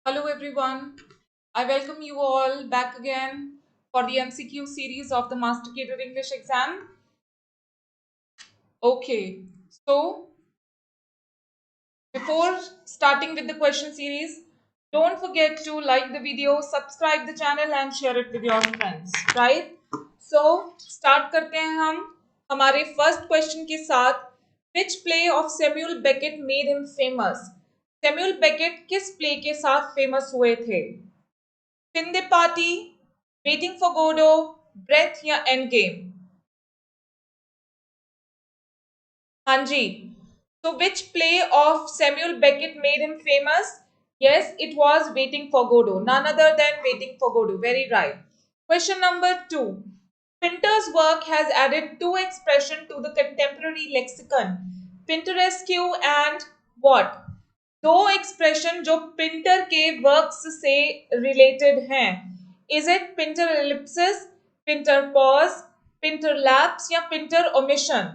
Hello everyone, I welcome you all back again for the MCQ series of the Master Catered English exam. Okay, so before starting with the question series, don't forget to like the video, subscribe the channel and share it with your friends, right? So start करते हैं हम हमारे first question के साथ. Which play of Samuel Beckett made him famous? Samuel Beckett किस play के साथ famous हुए थे? Finde Party, Waiting for Godot, Breath या Endgame? हाँ जी. So which play of Samuel Beckett made him famous? Yes, it was Waiting for Godot. None other than Waiting for Godot. Very right. Question number 2. Pinter's work has added two expressions to the contemporary lexicon. Pinteresque and what? दो expression जो Pinter के works से related हैं. Is it Pinter ellipsis, Pinter pause, Pinter lapse या Pinter omission?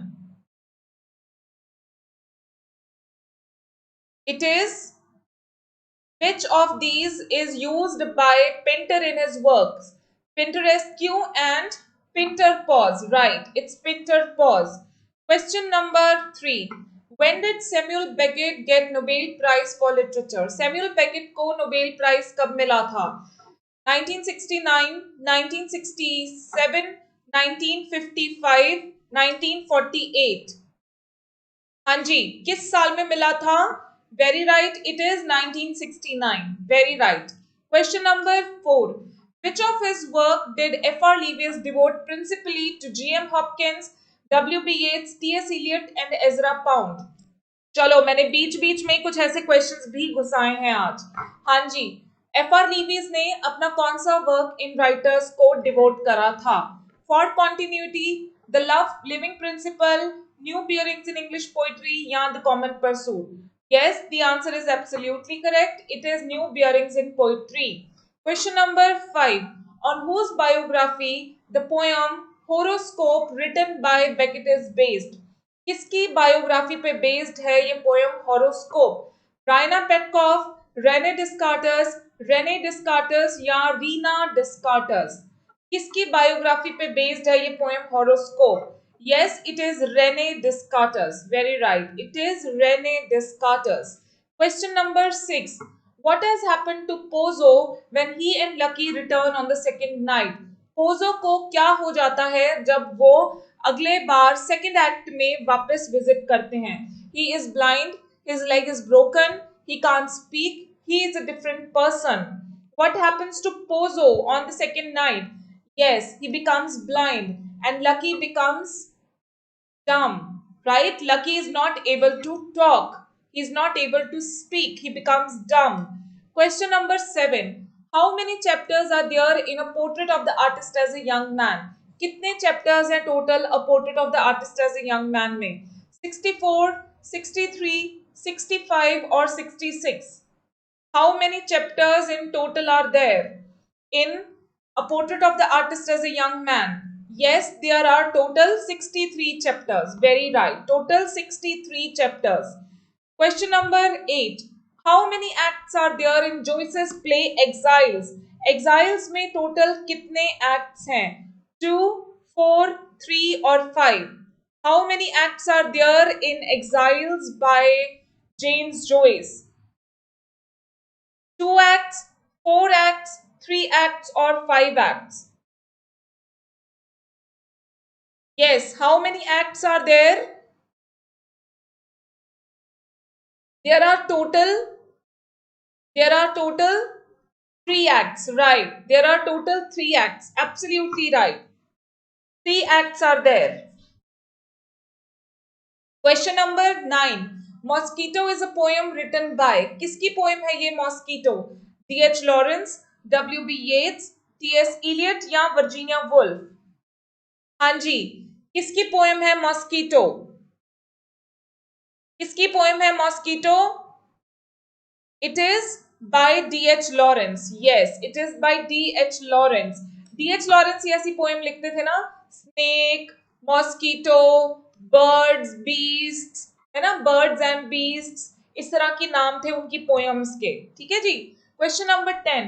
It is which of these is used by Pinter in his works? Pinteresque and Pinter pause. Right, it's Pinter pause. Question number 3. When did Samuel Beckett get Nobel Prize for Literature? Samuel Beckett को Nobel Prize कब मिला था? 1969, 1967, 1955, 1948? हाँ जी, किस साल में मिला था? Very right, it is 1969. Very right. Question number 4. Which of his work did a.For.Leavis devote principally to G.M.Hopkins, W.B. Yeats, T.S. Eliot and Ezra Pound? चलो मैंने बीच बीच में कुछ ऐसे क्वेश्चंस भी घुसाए हैं आज. हाँ जी, a.For.Leavis ने अपना कौन सा वर्क इन राइटर्स को डिवोट करा था? For continuity, the living principle, new bearings in English poetry या the common pursuit? Yes, the answer is absolutely correct. It is new bearings in poetry. Question number 5. On whose biography the poem Horoscope written by Beckett is based? किसकी biography पे based है ये poem horoscope? Raina Petkoff, Rene Descartes या Rina Descartes? किसकी biography पे based है ये poem horoscope? Yes, it is Rene Descartes. Very right. It is Rene Descartes. Question number 6. What has happened to Pozo when he and Lucky return on the second night? Pozo को क्या हो जाता है जब वो अगले बार सेकेंड एक्ट में वापस विजिट करते हैं? He is blind, his leg is broken, he can't speak, he is a different person. What happens to Pozo on the second night? Yes, he becomes blind and Lucky becomes dumb, right? Lucky is not able to talk. He is not able to speak. He becomes dumb. Question number 7. How many chapters are there in a portrait of the artist as a young man? कितने chapters हैं total a portrait of the artist as a young man में? 64, 63, 65 or 66? How many chapters in total are there in a portrait of the artist as a young man? Yes, there are total 63 chapters. Very right. Total 63 chapters. Question number 8. How many acts are there in Joyce's play Exiles? Exiles में total कितने acts हैं? 2, 4, 3 or 5? How many acts are there in Exiles by James Joyce? 2 acts, 4 acts, 3 acts or 5 acts? Yes, how many acts are there? There are total 3 acts, right? There are total 3 acts. Absolutely right. 3 acts are there. Question number 9. Mosquito is a poem written by. किसकी poem है ये Mosquito? D.H. Lawrence, W.B. Yeats, T.S. Eliot या Virginia Woolf? हाँ जी, किसकी poem है Mosquito? किसकी poem है Mosquito? It is by D.H. Lawrence. Yes, it is by D.H. Lawrence. D.H. Lawrence ये ऐसी poem लिखते थे ना, snake, mosquito, birds, beasts, है ना, birds and beasts, इस तरह के नाम थे उनकी poems के. ठीक है जी. Question number 10,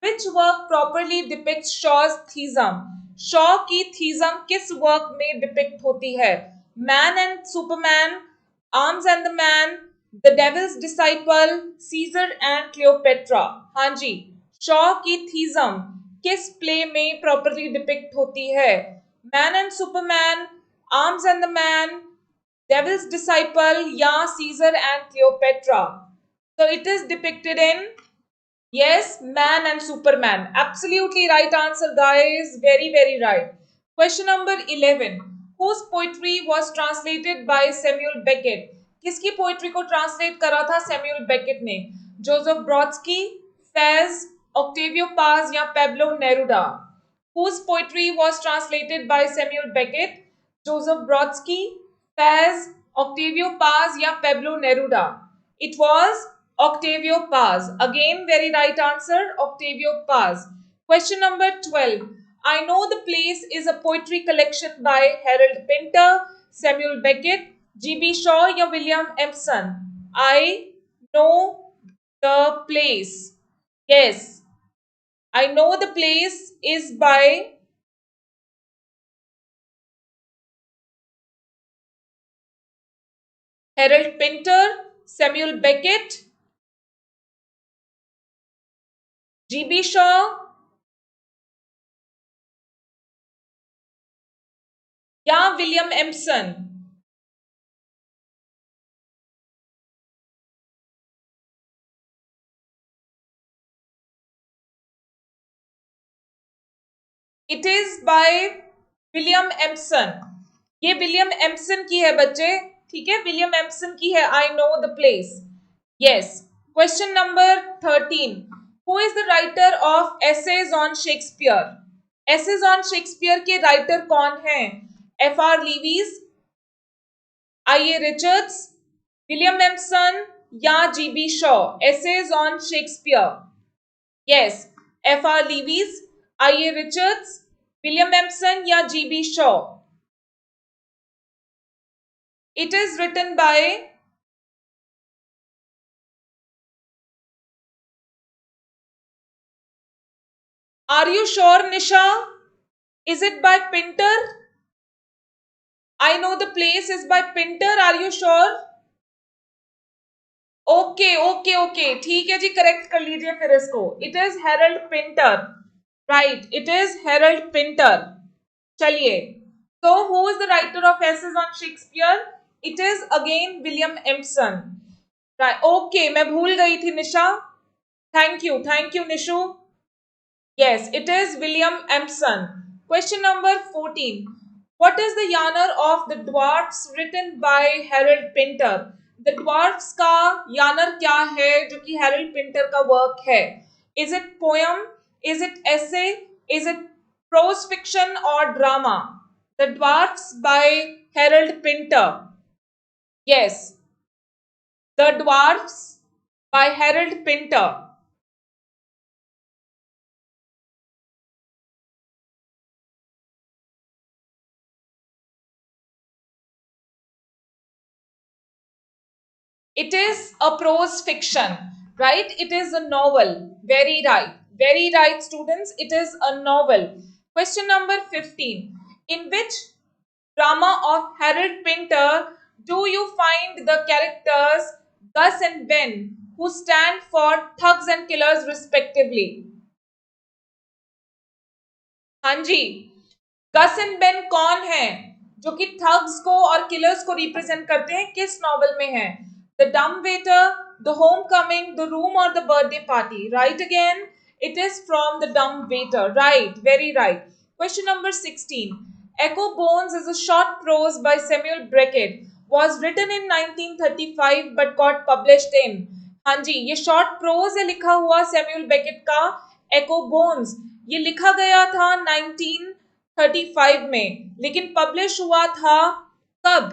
which work properly depicts Shaw's theism? Shaw की थीजम किस वर्क में डिपिक्ट होती है? Man and superman, arms and the man, the devil's disciple, Caesar and Cleopatra. हाँ जी, शॉ की थीजम किस प्ले में प्रॉपरली डिपिक्ट होती है? Man and superman, arms and the man, devil's disciple या Caesar and Cleopatra? So it is depicted in, yes, Man and Superman. Absolutely right answer, guys. Very, very right. Question number 11. Whose poetry was translated by Samuel Beckett? किसकी poetry को translate करा था Samuel Beckett ने? Joseph ब्रॉड्स्की, Faiz, Octavio पाज या Pablo Neruda? Whose poetry was translated by Samuel Beckett? Joseph Brodsky, Faz, Octavio Paz या Pablo Neruda? It was Octavio Paz. Again, very right answer, Octavio Paz. Question number 12. I Know the Place is a poetry collection by Harold Pinter, Samuel Beckett, G.B.Shaw या William Empson? I Know the Place. Yes, I Know the Place is by Harold Pinter, Samuel Beckett, G.B.Shaw या William Empson? It is by William Empson. ये William Empson की है बच्चे, ठीक है, William Empson की है I know the place. Yes. Question number 13, who is the writer of essays on Shakespeare? Essays on Shakespeare के राइटर कौन हैं? F.R.Leavis, I.A. Richards, William Empson या G.B. Shaw? Essays on Shakespeare. Yes, F.R.Leavis, I.A. Richards, William Empson या G.B. Shaw? It is written by, are you sure Nisha? Is it by Pinter? I Know the Place is by Pinter. Are you sure? Okay okay okay, ठीक है जी, correct कर लीजिए फिर इसको। It is Harold Pinter, right, it is Harold Pinter. चलिए, तो who is the writer of essays on Shakespeare? It is again William Empson, right. Okay, मैं भूल गई थी Nisha, thank you Nishu. Yes, it is William Empson. Question number 14. What is the genre of the dwarfs written by Harold Pinter? The dwarfs का genre क्या है जो कि Harold Pinter का work है? Is it poem? Is it essay? Is it prose fiction or drama? The dwarfs by Harold Pinter. Yes, The dwarfs by Harold Pinter. It is a prose fiction, right? It is a novel. Very right. Very right, students. It is a novel. Question number 15. In which drama of Harold Pinter do you find the characters Gus and Ben, who stand for thugs and killers respectively? हाँ जी, गस and Ben कौन है जो कि thugs को और killers को represent करते हैं? किस नॉवल में है? The dumb waiter, the homecoming, the room और the birthday party? Right again, it is from the dumb waiter, right, very right. Question number 16. Echo Bones is a short prose by Samuel Beckett, was written in 1935 but got published in, हाँ जी, ये short pros है लिखा हुआ Samuel Beckett का, Echo Bones। ये लिखा गया था 1935 में, लेकिन पब्लिश हुआ था कब?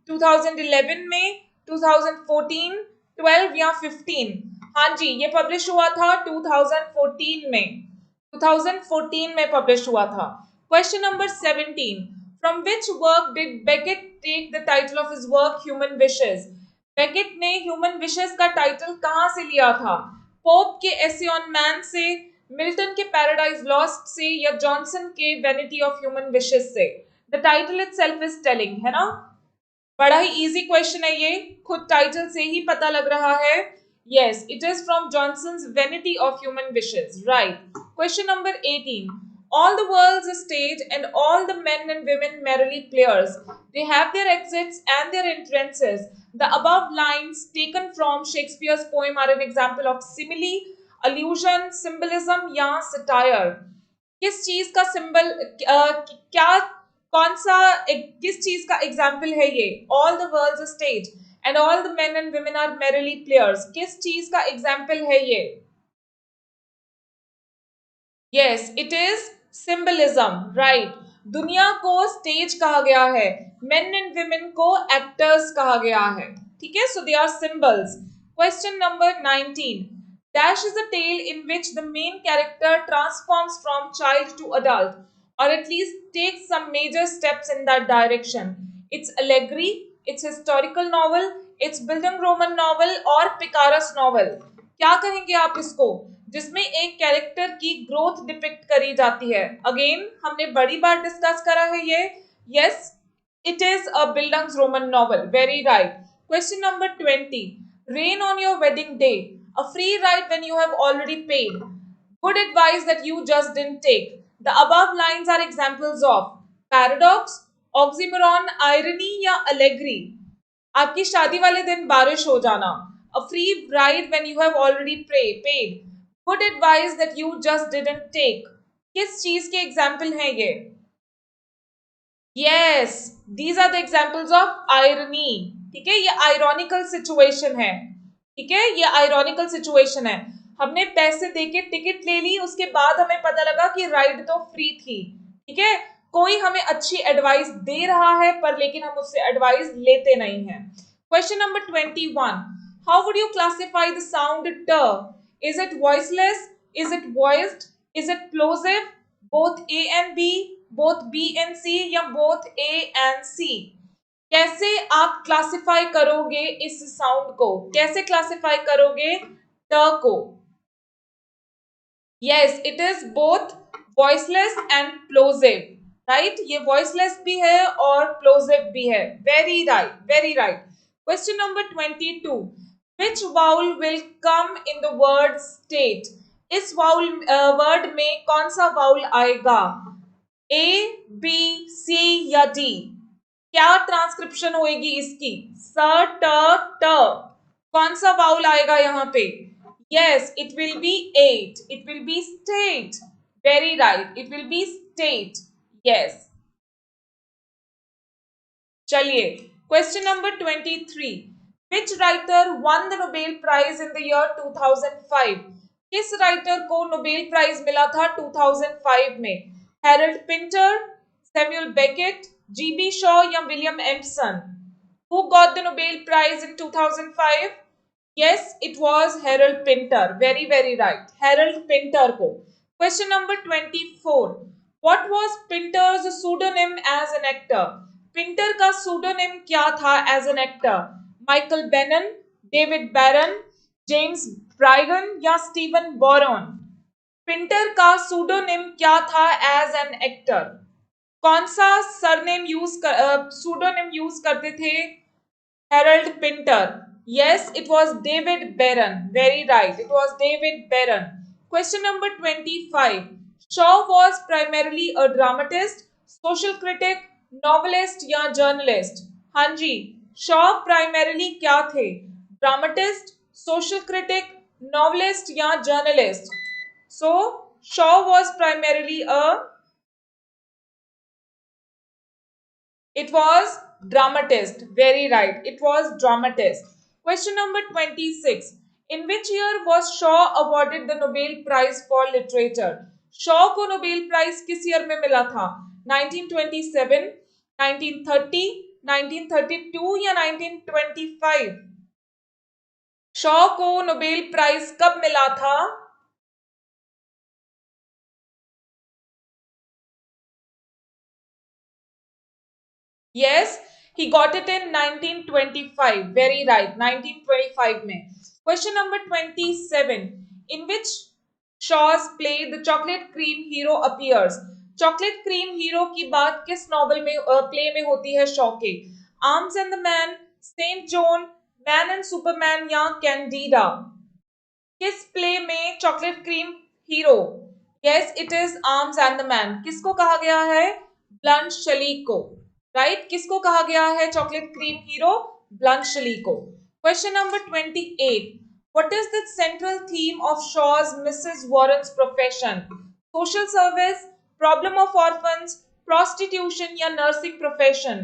2011 में, 2014, 12 या 15? हाँ जी, ये पब्लिश हुआ था 2014 में, 2014 में पब्लिश हुआ था। Question number 17. From which work did Beckett take the title of his work Human Wishes? Beckett ने ह्यूमन विशेस का टाइटल कहां से लिया था? पोप के एसे ऑन मैन से, मिल्टन के पैराडाइज लॉस्ट से, या जॉनसन के वैनिटी ऑफ ह्यूमन विशेस से? The title itself is telling, है ना? बड़ा ही इजी क्वेश्चन है ये, खुद टाइटल से ही पता लग रहा है. Yes, it is from Johnson's Vanity of Human Wishes. Right. Question number 18. All the world's a stage, and all the men and women merrily players. They have their exits and their entrances. The above lines taken from Shakespeare's poem are an example of simile, allusion, symbolism या satire. किस चीज का symbol, क्या, कौन सा, किस चीज का एग्जाम्पल है ये? All the world's stage and all the men and women are merely players, किस चीज का एग्जाम्पल है ये? Yes, it is symbolism. Right. दुनिया को स्टेज कहा गया है, मेन एंड वुमेन को एक्टर्स कहा गया है. ठीक है, so they are symbols. Question number 19. Dash is a tale in which the main character transforms from child to adult, or at least takes some major steps in that direction. It's allegory, it's historical novel, it's Bildung Roman novel और Picaros novel. क्या कहेंगे आप इसको? जिसमें एक character की growth depict करी जाती है. अगेन हमने बड़ी बार डिस्कस करा है ये. Yes, it is a Bildungs Roman novel. Very right. Question number 20. Rain on your wedding day, a free ride when you have already paid. Good advice that you just didn't take. The above lines are examples of paradox, oxymoron, irony या allegory. आपकी शादी वाले दिन बारिश हो जाना. A free ride when you have already paid. Good advice that you just didn't take. किस चीज के एग्जाम्पल हैं ये? Yes, these are the examples of irony. ठीक है, ये ironical situation है. ठीक है, ये ironical situation है. हमने पैसे देके टिकट ले ली, उसके बाद हमें पता लगा कि राइड तो फ्री थी. ठीक है, कोई हमें अच्छी एडवाइस दे रहा है पर लेकिन हम उससे एडवाइस लेते नहीं हैं. Question number 21. How would you classify the sound t? Is it voiceless? Is it voiced? Is it plosive? Both A and B? Both B and C? या both A and C? कैसे आप classify करोगे इस sound को? कैसे classify करोगे ट को? Yes, it is both voiceless and plosive. Right, ये वॉइसलेस भी है और प्लोजिव भी है. Very right, very right. Question number 22. Which vowel will come in the word state? इस वाउल वर्ड में कौन सा वाउल आएगा? ए, बी, सी या डी? क्या ट्रांसक्रिप्शन होएगी इसकी? स, ट, ट. कौन सा वाउल आएगा यहाँ पे? Yes, it will be 8. It will be state. Very right. It will be state. Yes. चलिए, question number 23. Which writer won the Nobel Prize in the year 2005? किस राइटर को नोबेल प्राइज मिला था 2005 में? Harold Pinter, Samuel Beckett, G.B.Shaw या William Emerson? Who got the Nobel Prize in 2005? Yes, it was Harold Pinter. Very, very right. Harold Pinter को. Question number 24. What was Pinter's pseudonym as an actor? Pinter का pseudonym क्या था as an actor? Michael Bannon, David Barron, James Bryan या Stephen Boron? Pinter का pseudonym क्या था as an actor? कौन सा सरनेम pseudonym यूज करते थे Harold Pinter? Yes, it was David Barron. Very right. It was David Barron. Question number 25. Shaw was primarily a dramatist, social critic, novelist या journalist? हाँ जी, Shaw primarily क्या थे? Dramatist, social critic, novelist या journalist? So, Shaw was primarily it was dramatist. Very right. It was dramatist. Question number 26. In which year was Shaw awarded the Nobel Prize for Literature? Shaw को Nobel Prize किस year में मिला था? 1927, 1930, 1932 या 1925? Shaw को Nobel Prize कब मिला था? Yes, he got it in 1925. Very right, 1925 में. Question number 27. In which Shaw's play The Chocolate Cream Hero appears? Chocolate cream hero की बात किस नॉवल में प्ले में होती है शॉ के? Arms and the man, saint Joan, man and superman या कैंडिडा? किस प्ले में chocolate cream hero? Yes, it is arms and the man. किसको कहा गया है? ब्लंट शलीक को। राइट, किसको कहा गया है चॉकलेट क्रीम हीरो? ब्लंट शलीक को। Question number 28, what is the central theme of Shaw's Mrs. Warren's profession? Social service, problem of orphans, prostitution या nursing profession?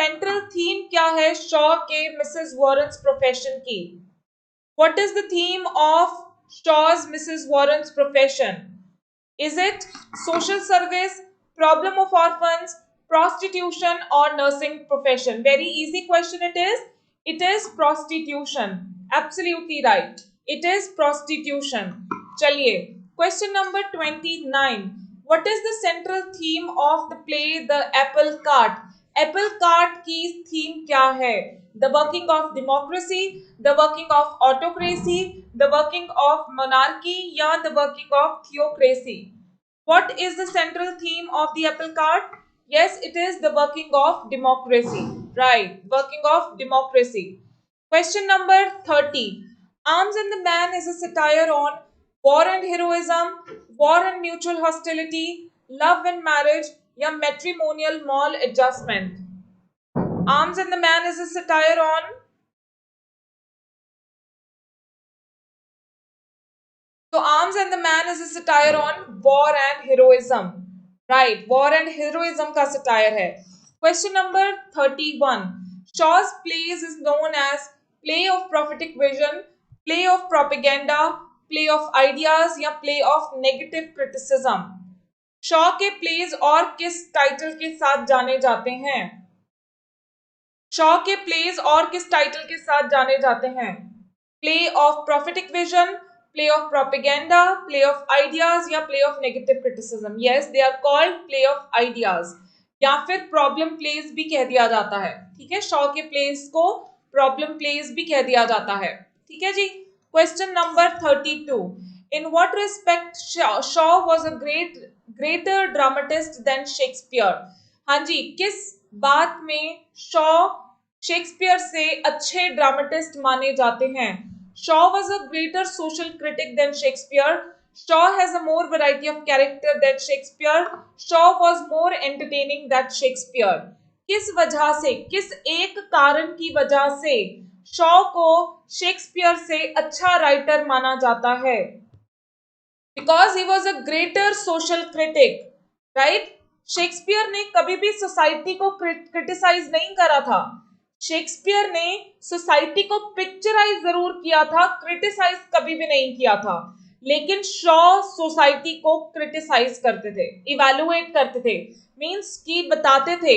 सेंट्रल थीम क्या है शॉ के मिसेस वॉरेन्स प्रोफेशन की? What is the theme of Shaw's Mrs. Warren's profession? Is it social service, problem of orphans, prostitution or nursing profession? Very easy question it is. It is prostitution. Absolutely right. It is prostitution. Chaliye. Question number 29. What is the central theme of the play The Apple Cart? Apple Cart की theme क्या है? The working of democracy, the working of autocracy, the working of monarchy या the working of theocracy? What is the central theme of the apple cart? Yes, it is the working of democracy. Right, working of democracy. Question number 30. Arms and the Man is a satire on war and heroism, war and mutual hostility, love and marriage, या matrimonial maladjustment. Arms and the Man is a satire on Arms and the Man is a satire on war and heroism. Right, war and heroism का satire है. Question number 31. Shaw's plays is known as play of prophetic vision, play of propaganda, play of ideas या play of negative criticism. Shaw के pledge और किस title के साथ जाने जाते हैं? शॉ के प्लेज और किस टाइटल के साथ जाने जाते हैं? Play of prophetic vision, play of propaganda, play of ideas या play of negative criticism? Yes, they are called play of ideas या फिर प्रॉब्लम प्लेज भी कह दिया जाता है। ठीक है, शॉ के प्लेज को प्रॉब्लम प्लेज भी कह दिया जाता है। ठीक है जी। Question number 32. In what respect Shaw was a greater dramatist than Shakespeare? हाँ जी, किस बात में शॉ शेक्सपियर से अच्छे ड्रामेटिस्ट माने जाते हैं? Shaw was a greater social critic than Shakespeare. Shaw has a more variety of character than Shakespeare. Shaw was more entertaining than Shakespeare. किस वजह से, किस एक कारण की वजह से शॉ को शेक्सपियर से अच्छा राइटर माना जाता है? Because he was a greater social critic, right? Shakespeare ने कभी भी सोसाइटी को क्रिटिसाइज नहीं करा था। शेक्सपियर ने सोसाइटी को पिक्चराइज जरूर किया था, क्रिटिसाइज कभी भी नहीं किया था। लेकिन शॉ सोसाइटी को क्रिटिसाइज करते थे, इवैल्यूएट करते थे, मींस कि बताते थे,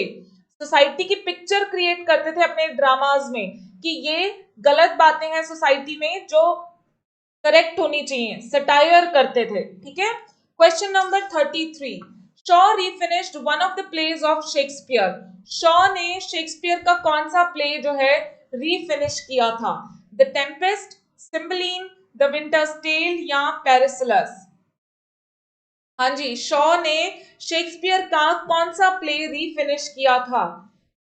सोसाइटी की पिक्चर क्रिएट करते थे अपने ड्रामाज में कि ये गलत बातें हैं सोसाइटी में जो करेक्ट होनी चाहिए, सटायर करते थे। ठीक है। Question number 33. Shaw refinished one of the plays of Shakespeare. Shaw ने शेक्सपियर का कौन सा प्ले जो है रीफिनिश किया था? The Tempest, Cymbeline, the Winter's Tale या पेरिसिलस? हाँ जी, शॉ ने शेक्सपियर का कौन सा प्ले रीफिनिश किया था?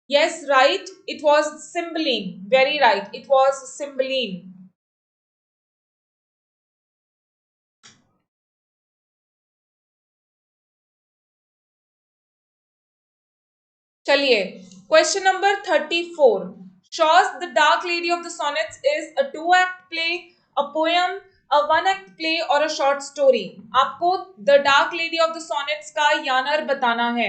Yes, right, it was Cymbeline. Very right, it was Cymbeline. चलिए, question number 34. Shaw's the dark lady of the sonnets is a 2-act play, a poem, a 1-act play और a short story? आपको the dark lady of the sonnets का genre बताना है।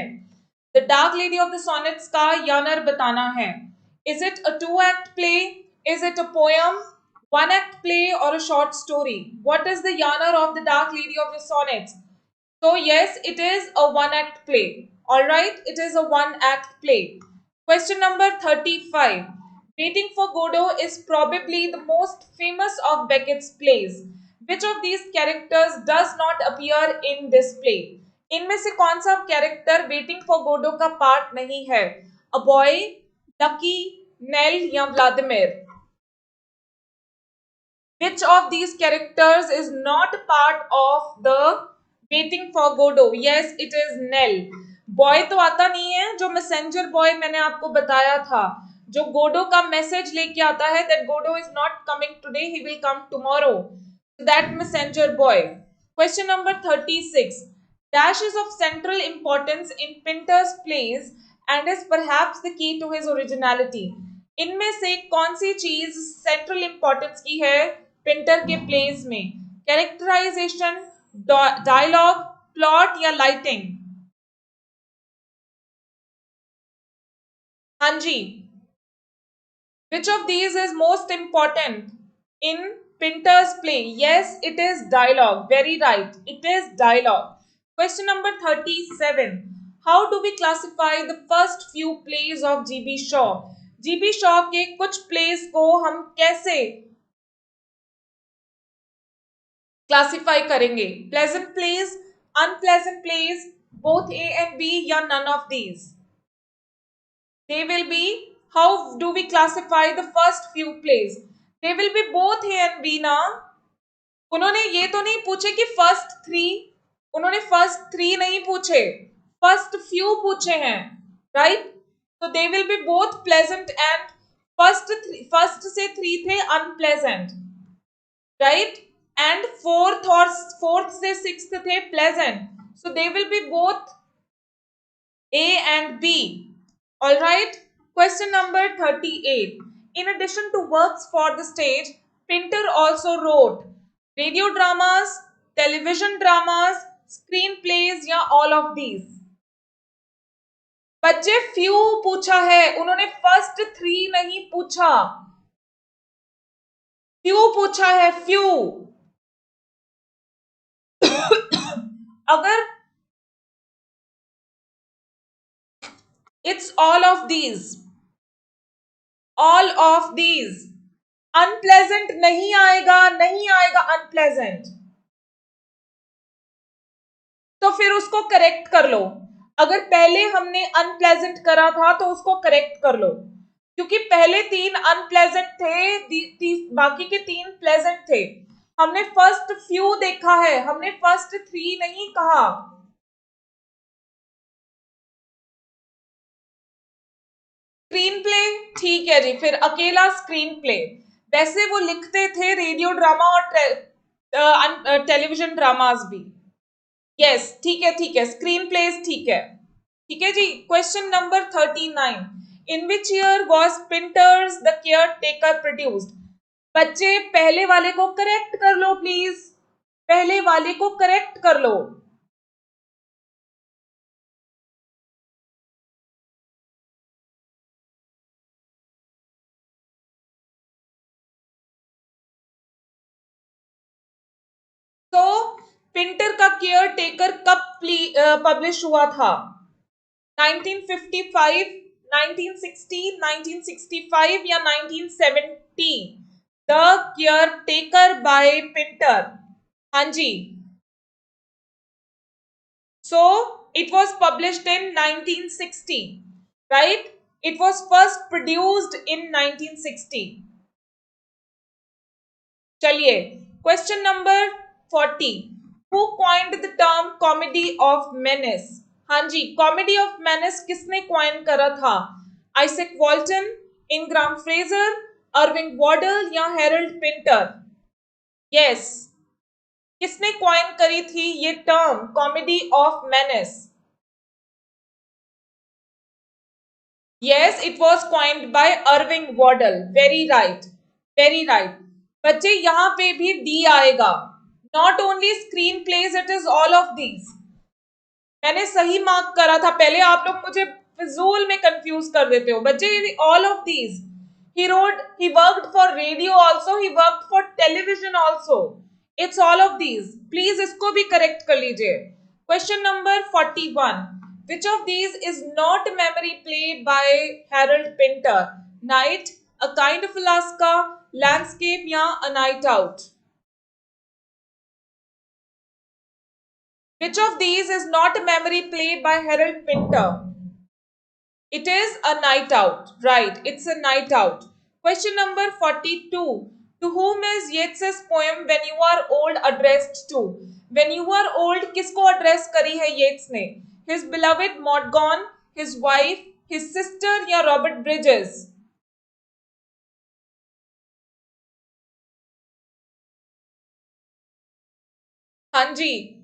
The dark lady of the sonnets का genre बताना है। Is it a 2-act play, is it a poem, 1-act play और a short story? What is the genre of the dark lady of the sonnets? So yes, it is a 1-act play. All right, it is a 1-act play. Question number 35. Waiting for Godot is probably the most famous of Beckett's plays. Which of these characters does not appear in this play? इनमें से कौन सा character waiting for Godot का part नहीं है? A boy, lucky, nail या Vladimir? Which of these characters is not part of the Waiting for Godot? Yes, it is Nell. Boy तो आता नहीं है, जो मैसेंजर बॉय मैंने आपको बताया था, जो गोडो का मैसेज लेके आता है, that Godot is not coming today, he will come tomorrow, that messenger boy. Question number 36. Dash is of central importance in Pinter's plays and is perhaps the key to his originality. इनमें से कौन सी चीज central importance की है Pinter के place में? Characterisation, dialogue, plot या lighting? हाँ जी. Which of these is most important in Pinter's play? Yes, it is dialogue. Very right. It is dialogue. Question number 37. How do we classify the first few plays of G.B.Shaw? G.B.Shaw के कुछ plays को हम कैसे classify करेंगे? Pleasant plays, unpleasant plays, both A and B या none of these? They will be, how do we classify the first few plays? They will be both A and B ना. उन्होंने ये तो नहीं पूछे कि फर्स्ट थ्री, उन्होंने first three नहीं पूछे, फर्स्ट फ्यू पूछे हैं, राइट? तो they will be both pleasant and first से थ्री थे अनप्लेजेंट, राइट? एंड फोर्थ से सिक्स्थ थे pleasant, so they will be both A and B. All right. Question number 38. In addition to works for the stage, Pinter also wrote radio dramas, television dramas, screenplays या all of these? बच्चे few पूछा है, उन्होंने first three नहीं पूछा, few पूछा है, few. अगर it's all of these, all of these. Unpleasant नहीं आएगा, नहीं आएगा अनप्लेजेंट, तो फिर उसको करेक्ट कर लो. अगर पहले हमने अनप्लेजेंट करा था तो उसको करेक्ट कर लो, क्योंकि पहले तीन अनप्लेजेंट थे, बाकी के तीन प्लेजेंट थे. हमने फर्स्ट फ्यू देखा है, हमने फर्स्ट थ्री नहीं कहा. स्क्रीन प्ले ठीक है जी, फिर अकेला स्क्रीन प्ले. वैसे वो लिखते थे रेडियो ड्रामा और टेलीविजन ड्रामास भी. यस ठीक है, ठीक है, स्क्रीन प्लेस ठीक है, ठीक है जी. Question number 39. In which year was Pinter's the caretaker produced? बच्चे पहले वाले को करेक्ट कर लो प्लीज, पहले वाले को करेक्ट कर लो. तो पिंटर का केयर टेकर कब पब्लिश हुआ था? 1955, 1960, 1965 या 1970? The caretaker by Pinter. हाँ जी. So it was published in 1960, right? It was first produced in 1960. चलिए, question number 40. Who coined the term comedy of menace? हाँ जी, कॉमेडी ऑफ मेनेस किसने क्वाइन करा था? Isaac Walton, Ingram Frazer, Irving Wardle या Harold Pinter? Yes, किसने coin करी थी ये term comedy of menace? Yes, it was coined by Irving Waddell. Very right. Very right. बच्चे यहाँ पे भी D आएगा. Not only screen plays, it is all of these. मैंने सही मार्क करा था, पहले आप लोग मुझे फिजूल में कंफ्यूज कर देते हो. बच्चे all of these. He worked for radio also, he worked for television also. It's all of these. Please इसको भी correct कर लीजिए. Question number 41. Which of these is not a memory play by Harold Pinter? Night, A Kind of Alaska, Landscape या A Night Out? Which of these is not a memory play by Harold Pinter? It is A Night Out. Right, it's A Night Out. Question number 42. To whom is Yeats's poem When You Are Old addressed to? When You Are Old किसको address करी है Yeats ने? His beloved Maud Gonne, his wife, his sister या Robert Bridges? हाँ जी,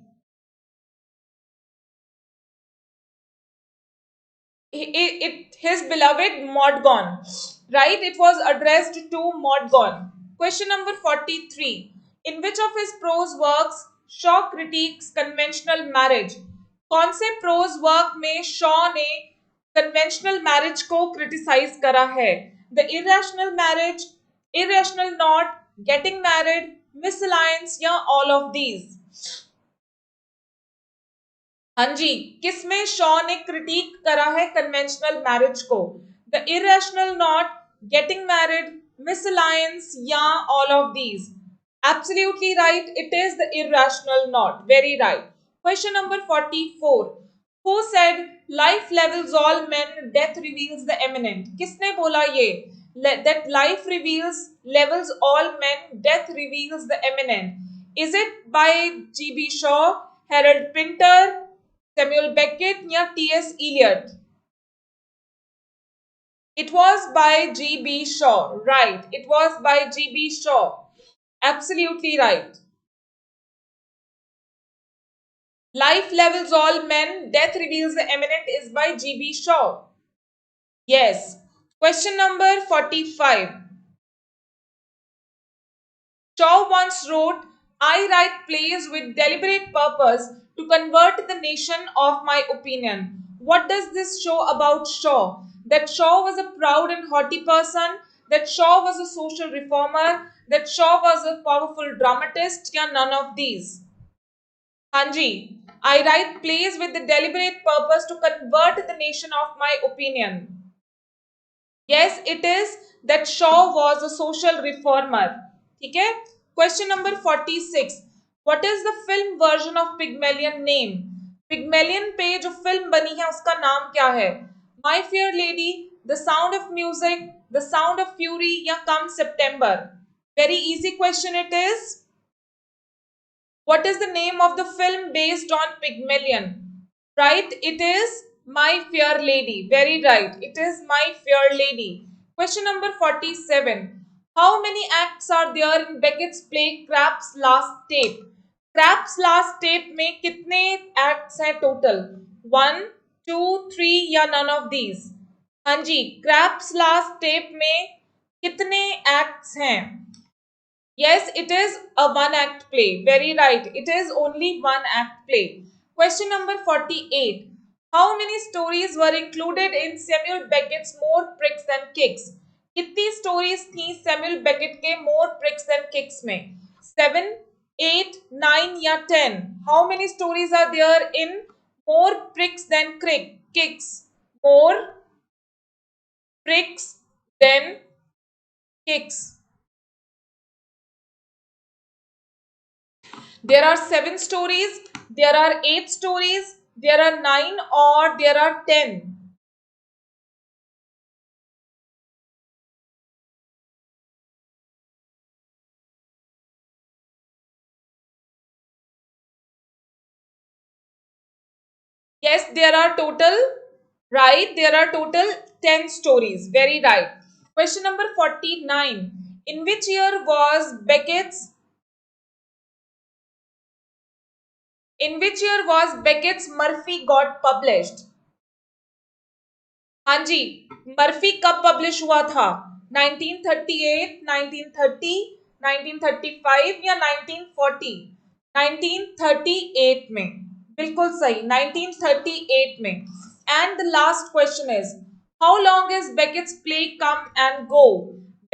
his beloved Maud Gonne, right? It was addressed to Maud Gonne. Question number 43. In which of his prose works Shaw critiques conventional marriage? कौन से prose work में Shaw ने conventional marriage को criticize करा है? The irrational marriage, irrational knot, getting married, misalliance या all of these? हाँ जी, किसमें शॉ ने क्रिटिक करा है कन्वेंशनल मैरिज को? The irrational knot, getting married, misalliance या all of these? Absolutely right, it is the irrational knot. Very right. Question number 44. Who said life levels all men, death reveals the eminent? किसने बोला ये? That life reveals levels all men, death reveals the eminent. Is it by G.B.Shaw, Harold Pinter, Samuel Beckett या T.S. Eliot? It was by G.B.Shaw. Right. It was by G.B.Shaw. Absolutely right. Life levels all men, death reveals the eminent is by G.B.Shaw. Yes. Question number 45. Shaw once wrote, I write plays with deliberate purpose to convert the nation of my opinion. What does this show about Shaw? That Shaw was a proud and haughty person, that Shaw was a social reformer, that Shaw was a powerful dramatist, या none of these? हाँ जी, I write plays with the deliberate purpose to convert the nation of my opinion. Yes, it is that Shaw was a social reformer. ठीक है. Question number 46. What is the film version of Pygmalion name? Pygmalion पे जो film बनी है उसका नाम क्या है? My Fair Lady, The Sound of Music, The Sound of Fury या Come September? Very easy question it is. What is the name of the film based on Pygmalion? Right, it is My Fair Lady. Very right. It is My Fair Lady. Question number 47. How many acts are there in Beckett's play Crab's Last Tape? Crab's Last Tape में कितने acts हैं total? 1, 2, 3 या none of these? हाँ जी, Crab's Last Tape में कितने acts हैं? Yes, it is a one act play. Very right. It is only one act play. Question number 48. How many stories were included in Samuel Beckett's More Pricks Than Kicks? कितनी stories थी Samuel Beckett के More Pricks Than Kicks में? 7, 8, 9 या 10? How many stories are there in More Pricks Than Kicks? More Pricks Than Kicks. There are 7 stories, there are 8 stories, there are 9 or there are 10. Yes, there are total, right? There are total 10 stories. Very right. Question number 49. In which year was Beckett's Murphy got published? हाँ जी, Murphy कब publish हुआ था? 1938, 1930, 1935 या 1940? 1938 में. बिल्कुल सही, 1938 में. And the last question is, how long is Beckett's play come and go?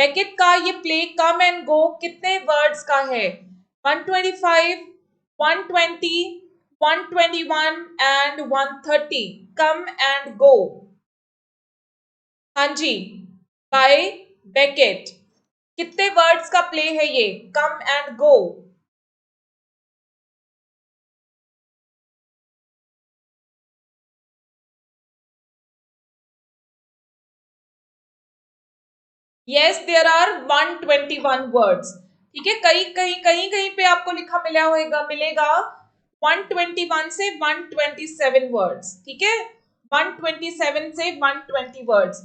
Beckett का ये प्ले कम एंड गो कितने वर्ड्स का है? 125, 120, 121 एंड 130. Come and go. हाँ जी, बाय बेकेट. कितने वर्ड्स का प्ले है ये come and go? Yes there are 121 words. ठीक है, कहीं कहीं कहीं कहीं पे आपको लिखा मिलेगा 121 से 127 वर्ड्स। ठीक है, 127 से 120 वर्ड्स।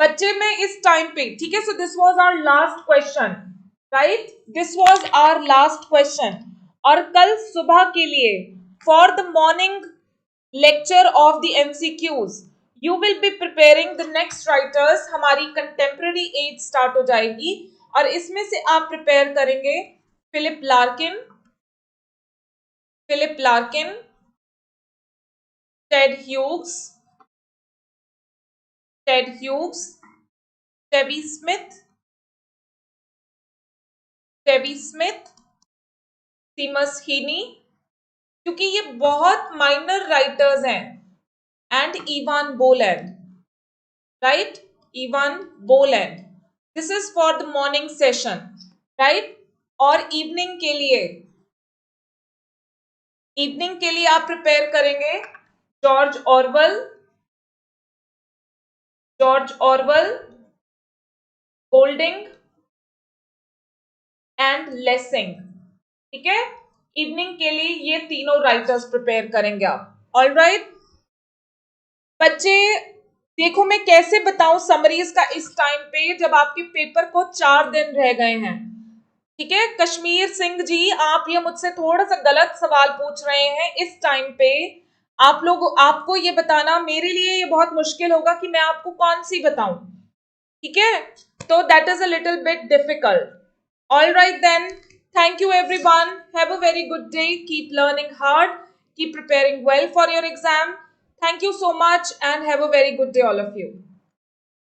बच्चे में इस टाइम पे, ठीक है, so this was our last question, right, this was our last question. और कल सुबह के लिए for the morning lecture of the MCQs you will be preparing the next writers. हमारी कंटेम्प्रेरी एज स्टार्ट हो जाएगी और इसमें से आप प्रिपेयर करेंगे फिलिप लार्किन, टेड ह्यूग्स, टेबी स्मिथ, सीमस हीनी, क्योंकि ये बहुत माइनर राइटर्स हैं, and Evan Boland, right, Evan Boland. This is for the morning session, right. और इवनिंग के लिए आप प्रिपेयर करेंगे George Orwell, Golding and lacing. ठीक है, इवनिंग के लिए ये तीनों राइटर्स प्रिपेयर करेंगे आप। ऑल राइट बच्चे, देखो मैं कैसे बताऊं समरीज का इस टाइम पे जब आपके पेपर को 4 दिन रह गए हैं। ठीक है, कश्मीर सिंह जी, आप ये मुझसे थोड़ा सा गलत सवाल पूछ रहे हैं इस टाइम पे। आपको ये बताना मेरे लिए ये बहुत मुश्किल होगा कि मैं आपको कौन सी बताऊं। ठीक है, तो that is a little bit difficult. All right then, thank you everyone, have a very good day, keep learning hard, keep preparing well for your exam. Thank you so much and have a very good day all of you.